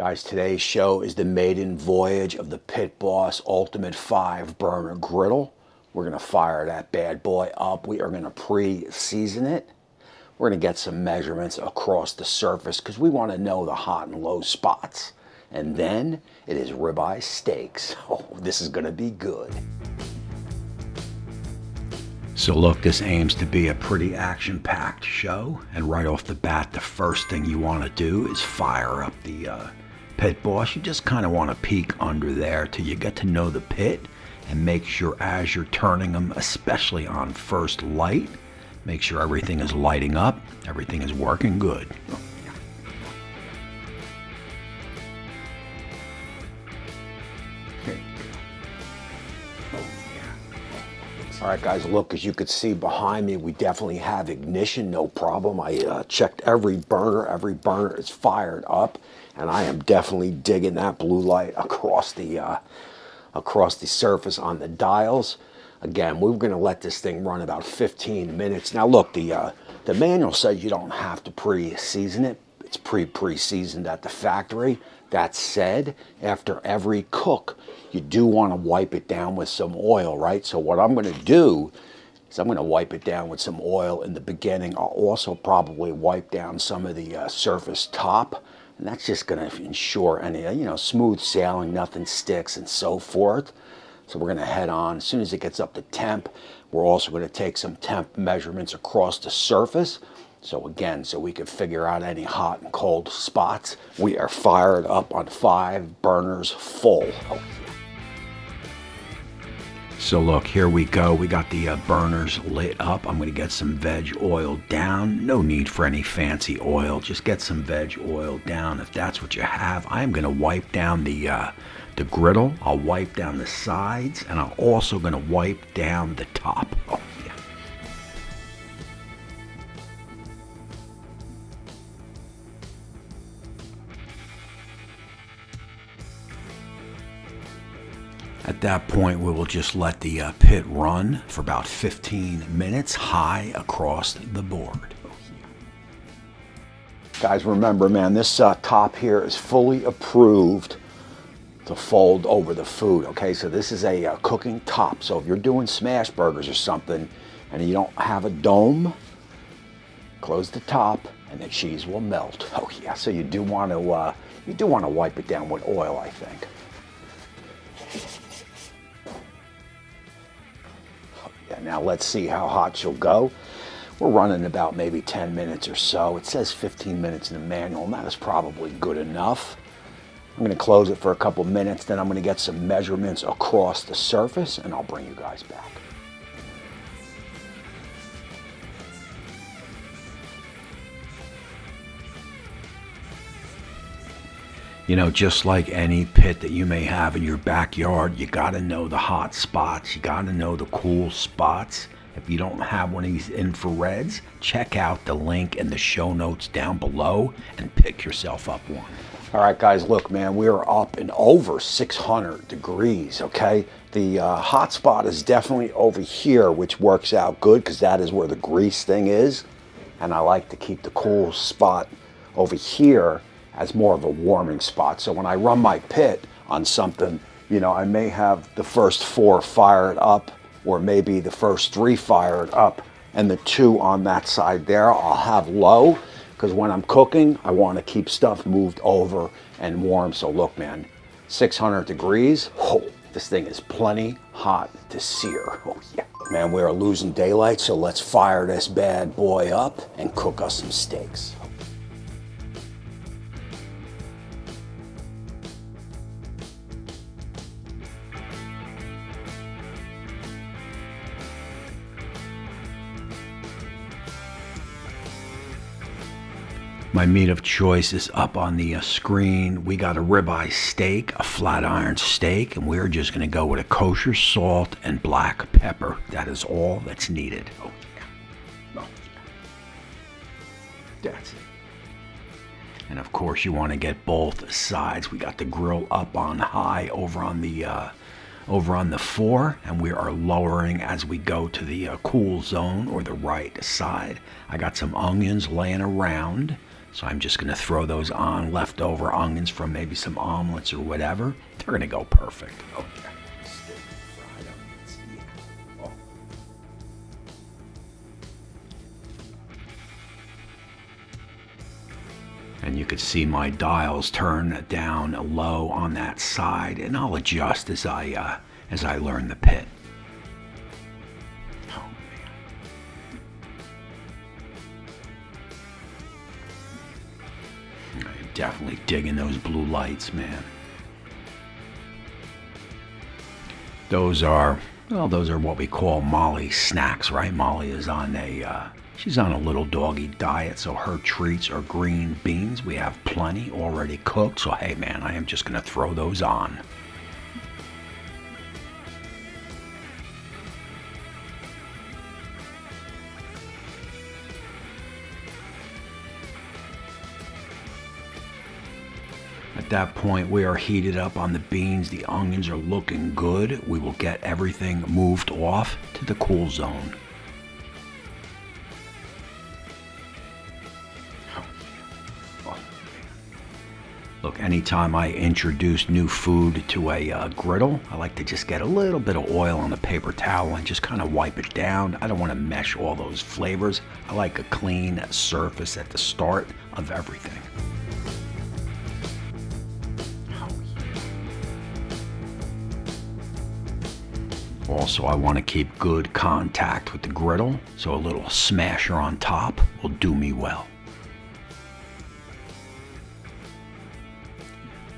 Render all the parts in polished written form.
Guys, today's show is the maiden voyage of the Pit Boss Ultimate 5 burner griddle. We're going to fire that bad boy up. We are going to pre-season it. We're going to get some measurements across the surface because we want to know the hot and low spots. And then it is ribeye steaks. Oh, this is going to be good. So look, this aims to be a pretty action-packed show. And right off the bat, the first thing you want to do is fire up the Pit Boss. You just kind of want to peek under there till you get to know the pit and make sure as you're turning them, especially on first light, make sure everything is lighting up, everything is working good. All right, guys, look, as you can see behind me, we definitely have ignition, no problem. I checked every burner is fired up, and I am definitely digging that blue light across the surface on the dials. Again, we're going to let this thing run about 15 minutes. Now, look, the manual says you don't have to pre-season it. It's pre-seasoned at the factory. That said, after every cook, you do want to wipe it down with some oil, right? So what I'm going to do is I'm going to wipe it down with some oil in the beginning. I'll also probably wipe down some of the surface top, and that's just going to ensure any, smooth sailing, nothing sticks and so forth. So we're going to head on. As soon as it gets up to temp, we're also going to take some temp measurements across the surface. So again, so we can figure out any hot and cold spots. We are fired up on 5 burners full. Oh. So look, here we go. We got the burners lit up. I'm going to get some veg oil down. No need for any fancy oil. Just get some veg oil down if that's what you have. I'm going to wipe down the griddle. I'll wipe down the sides, and I'm also going to wipe down the top. Oh, yeah. At that point, we will just let the pit run for about 15 minutes, high across the board. Guys, remember, man, this top here is fully approved to fold over the food, okay? So this is a cooking top. So if you're doing smash burgers or something and you don't have a dome, close the top and the cheese will melt. Oh yeah, so you do want to wipe it down with oil, I think. Yeah, now let's see how hot she'll go. We're running about maybe 10 minutes or so. It says 15 minutes in the manual, and that is probably good enough. I'm going to close it for a couple minutes, then I'm going to get some measurements across the surface, and I'll bring you guys back. You know, just like any pit that you may have in your backyard, you got to know the hot spots. You got to know the cool spots. If you don't have one of these infrareds, check out the link in the show notes down below and pick yourself up one. All right, guys, look, man, we are up in over 600 degrees, okay? The hot spot is definitely over here, which works out good because that is where the grease thing is. And I like to keep the cool spot over here as more of a warming spot. So when I run my pit on something, I may have the first 4 fired up, or maybe the first 3 fired up, and the 2 on that side there I'll have low, because when I'm cooking, I want to keep stuff moved over and warm. So look, man, 600 degrees, oh, this thing is plenty hot to sear. Oh yeah. Man, we are losing daylight, so let's fire this bad boy up and cook us some steaks. My meat of choice is up on the screen. We got a ribeye steak, a flat iron steak, and we're just going to go with a kosher salt and black pepper. That is all that's needed. Oh, yeah. Oh, yeah. That's it. And of course, you want to get both sides. We got the grill up on high over on the 4, and we are lowering as we go to the cool zone or the right side. I got some onions laying around. So I'm just going to throw those on, leftover onions from maybe some omelets or whatever. They're going to go perfect. Okay. Fried onions. Yeah. Oh. And you can see my dials turn down low on that side, and I'll adjust as I learn the pit. Oh man. I'm definitely digging those blue lights, man. Those are what we call Molly snacks, right? Molly is on she's on a little doggy diet, so her treats are green beans. We have plenty already cooked, so hey man, I am just gonna throw those on. At that point, we are heated up on the beans. The onions are looking good. We will get everything moved off to the cool zone. Look, anytime I introduce new food to a griddle, I like to just get a little bit of oil on the paper towel and just kind of wipe it down. I don't want to mesh all those flavors. I like a clean surface at the start of everything. Also, I want to keep good contact with the griddle, so a little smasher on top will do me well.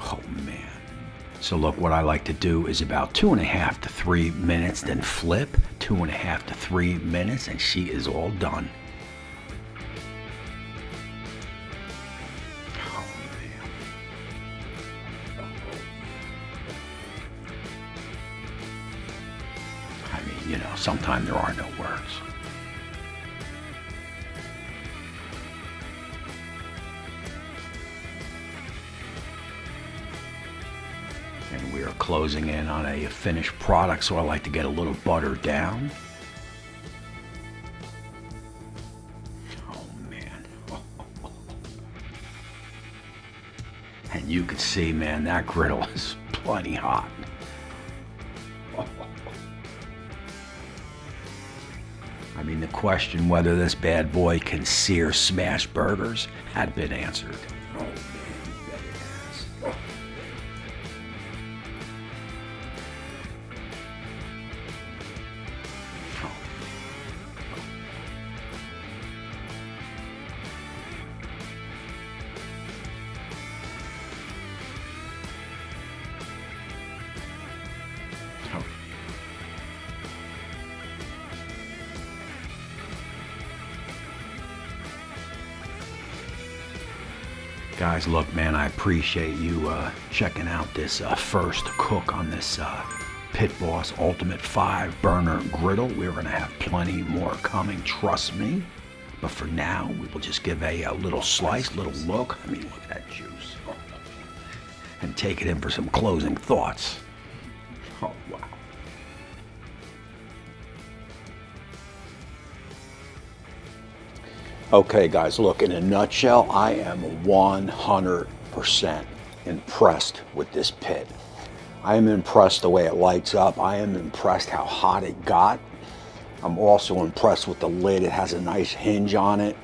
Oh man. So look, what I like to do is about 2.5 to 3 minutes, then flip 2.5 to 3 minutes, and she is all done. You know, sometimes there are no words. And we are closing in on a finished product, so I like to get a little butter down. Oh man. And you can see, man, that griddle is plenty hot. I mean, the question whether this bad boy can sear smash burgers had been answered. Oh, man, you bet it has. Oh. Oh. Guys, look, man, I appreciate you checking out this first cook on this Pit Boss Ultimate 5-burner griddle. We're going to have plenty more coming, trust me. But for now, we will just give a little slice, little look. I mean, look at that juice. Oh. And take it in for some closing thoughts. Oh, wow. Okay, guys, look, in a nutshell, I am 100% impressed with this pit. I am impressed the way it lights up. I am impressed how hot it got. I'm also impressed with the lid. It has a nice hinge on it.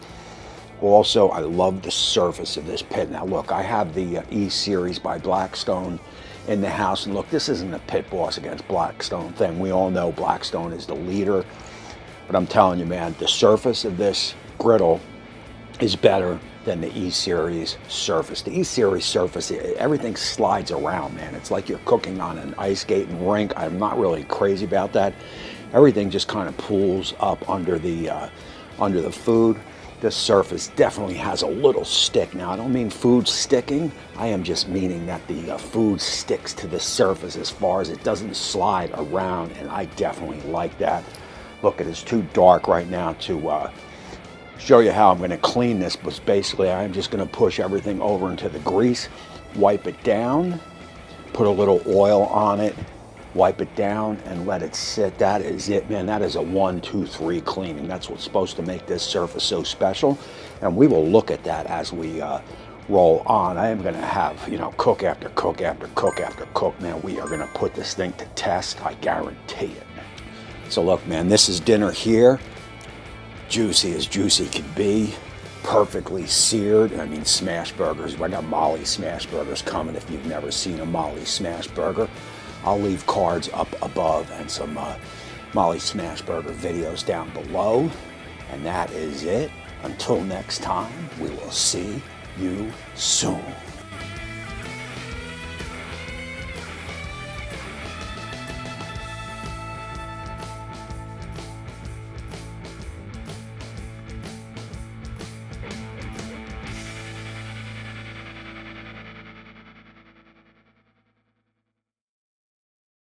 Also, I love the surface of this pit. Now, look, I have the E-Series by Blackstone in the house. And look, this isn't a Pit Boss against Blackstone thing. We all know Blackstone is the leader. But I'm telling you, man, the surface of this griddle is better than the E-Series surface. The E-Series surface, everything slides around, man. It's like you're cooking on an ice skating rink. I'm not really crazy about that. Everything just kind of pulls up under the food. This surface definitely has a little stick. Now, I don't mean food sticking. I am just meaning that the food sticks to the surface as far as it doesn't slide around, and I definitely like that. Look, it is too dark right now to show you how I'm going to clean this, but basically I'm just going to push everything over into the grease, wipe it down, put a little oil on it, wipe it down and let it sit. That is it, man. That is a 1, 2, 3 cleaning. That's what's supposed to make this surface so special. And we will look at that as we roll on. I am going to have, you know, cook after cook after cook after cook, man. We are going to put this thing to test. I guarantee it. So look, man, this is dinner here. Juicy as juicy can be. Perfectly seared. I mean, smash burgers. I got Molly smash burgers coming if you've never seen a Molly smash burger. I'll leave cards up above and some Molly smash burger videos down below. And that is it. Until next time, we will see you soon.